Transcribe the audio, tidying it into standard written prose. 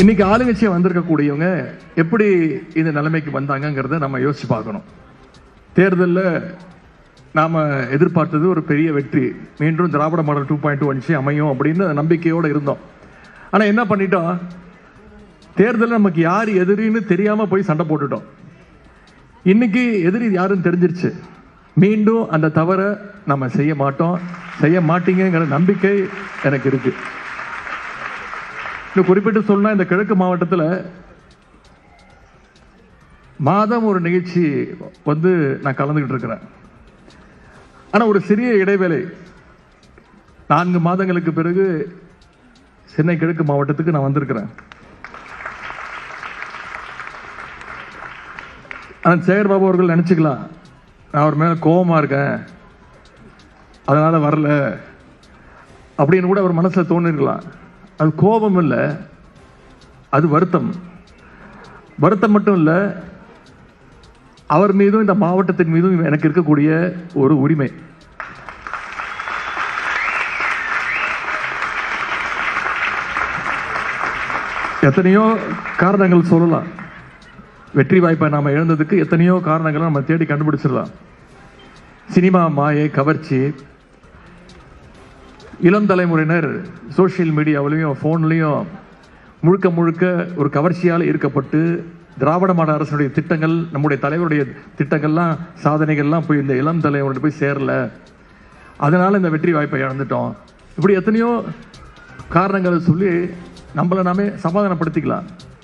இன்னைக்கு ஆளுங்கட்சியை வந்திருக்கக்கூடியவங்க எப்படி இந்த நிலைமைக்கு வந்தாங்கிறத நம்ம யோசிச்சு பார்க்கணும். தேர்தலில் நாம எதிர்பார்த்தது ஒரு பெரிய வெற்றி, மீண்டும் திராவிட மாடல் 2.2 அமையும் அப்படின்னு நம்பிக்கையோடு இருந்தோம். ஆனால் என்ன பண்ணிட்டோம், தேர்தலில் நமக்கு யார் எதிரின்னு தெரியாம போய் சண்டை போட்டுட்டோம். இன்னைக்கு எதிரி யாருன்னு தெரிஞ்சிருச்சு. மீண்டும் அந்த தவறை நம்ம செய்ய மாட்டோம், செய்ய மாட்டீங்கிற நம்பிக்கை எனக்கு இருக்கு. இன்னும் குறிப்பிட்டு சொன்னா, இந்த கிழக்கு மாவட்டத்தில் மாதம் ஒரு நிகழ்ச்சி வந்து நான் கலந்துகிட்டு இருக்கிறேன். ஆனால் ஒரு சிறிய இடைவேளை, 4 மாதங்களுக்கு பிறகு சென்னை கிழக்கு மாவட்டத்துக்கு நான் வந்திருக்கிறேன். ஆனால் சேகர் பாபு அவர்கள் நினச்சிக்கலாம், நான் அவர் மேலே கோபமாக இருக்கேன் அதனால வரல அப்படின்னு கூட அவர் மனசில் தோணிருக்கலாம். அது கோபம் இல்லை, அது வருத்தம். வருத்தம் மட்டும் இல்லை, அவர் மீதும் இந்த மாவட்டத்தின் மீதும் எனக்கு இருக்கக்கூடிய ஒரு உரிமை. எத்தனையோ காரணங்கள் சொல்லலாம். வெற்றி வாய்ப்பை நாம இழந்ததுக்கு எத்தனையோ காரணங்களை நம்ம தேடி கண்டுபிடிச்சிடலாம். சினிமா மாயை, கவர்ச்சி, இளம் தலைமுறையினர் சோசியல் மீடியாவிலையும் ஃபோன்லையும் முழுக்க முழுக்க ஒரு கவர்ச்சியால் ஈர்க்கப்பட்டு திராவிட மாடல் அரசுடைய திட்டங்கள், நம்முடைய தலைவருடைய திட்டங்கள்லாம், சாதனைகள்லாம் போய் இந்த இளம் தலைவர்கிட்ட போய் சேரல, அதனால இந்த வெற்றி வாய்ப்பை இழந்துட்டோம். இப்படி எத்தனையோ காரணங்களை சொல்லி நம்மளை நாமே சமாதானப்படுத்திக்கலாம்.